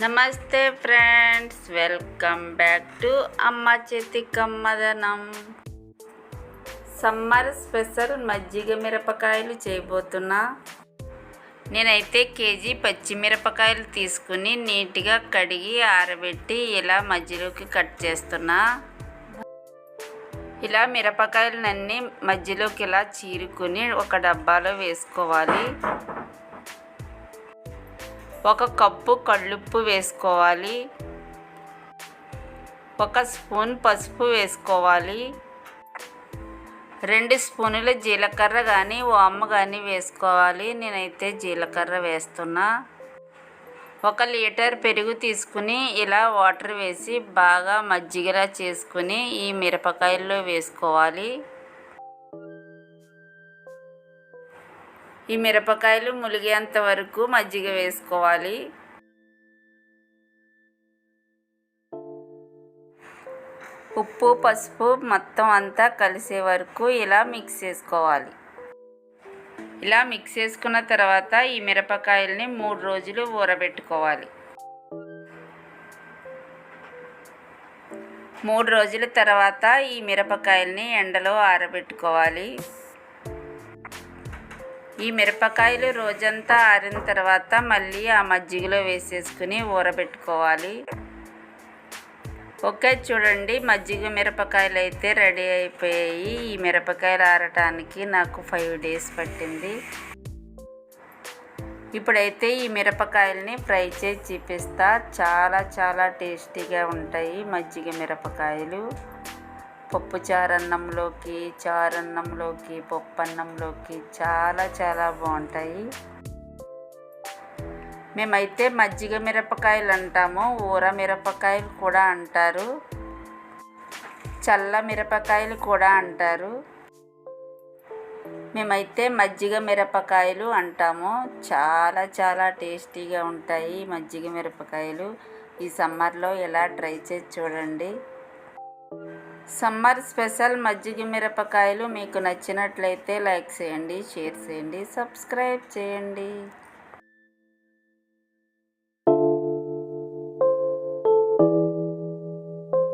నమస్తే friends, welcome back to అమ్మ చేతి కమ్మదనం. సమ్మర్ స్పెషల్ మజ్జిగ మిరపకాయలు చేయబోతున్నా. నేనైతే కేజీ పచ్చిమిరపకాయలు తీసుకుని నీట్గా కడిగి ఆరబెట్టి ఇలా మధ్యలోకి కట్ చేస్తున్నా. ఇలా మిరపకాయలన్నీ మధ్యలోకి ఇలా చీరుకుని ఒక డబ్బాలో వేసుకోవాలి. 1 కప్పు కల్లుప్పు వేసుకోవాలి. 1 స్పూన్ పసుపు వేసుకోవాలి. 2 స్పూనుల జీలకర్ర కానీ వాము కానీ వేసుకోవాలి. నేనైతే జీలకర్ర వేస్తున్నా. 1 లీటర్ పెరుగు తీసుకుని ఇలా వాటర్ వేసి బాగా మజ్జిగలా చేసుకుని ఈ మిరపకాయల్లో వేసుకోవాలి. ఈ మిరపకాయలు ములిగేంత వరకు మజ్జిగ వేసుకోవాలి. ఉప్పు పసుపు మొత్తం అంతా కలిసే వరకు ఇలా మిక్స్ చేసుకోవాలి. ఇలా మిక్స్ చేసుకున్న తర్వాత ఈ మిరపకాయల్ని 3 రోజులు ఊరబెట్టుకోవాలి. 3 రోజుల తర్వాత ఈ మిరపకాయల్ని ఎండలో ఆరబెట్టుకోవాలి. ఈ మిరపకాయలు రోజంతా ఆరిన తర్వాత మళ్ళీ ఆ మజ్జిగలో వేసేసుకుని ఊరబెట్టుకోవాలి. ఓకే, చూడండి, మజ్జిగ మిరపకాయలు అయితే రెడీ అయిపోయాయి. ఈ మిరపకాయలు ఆరటానికి నాకు 5 డేస్ పట్టింది. ఇప్పుడైతే ఈ మిరపకాయలని ఫ్రై చేసి చూపిస్తా. చాలా టేస్టీగా ఉంటాయి మజ్జిగ మిరపకాయలు. పప్పు చారన్నంలోకి, చారన్నంలోకి, పప్పన్నంలోకి చాలా బాగుంటాయి. మేమైతే మజ్జిగ మిరపకాయలు అంటాము, ఊర మిరపకాయలు కూడా అంటారు, చల్ల మిరపకాయలు కూడా అంటారు. మేమైతే మజ్జిగ మిరపకాయలు అంటాము. చాలా టేస్టీగా ఉంటాయి మజ్జిగ మిరపకాయలు. ఈ సమ్మర్లో ఎలా ట్రై చేసి చూడండి. సమ్మర్ స్పెషల్ మజ్జిగ మిరపకాయలు మీకు నచ్చినట్లయితే లైక్ చేయండి, షేర్ చేయండి, సబ్స్క్రైబ్ చేయండి.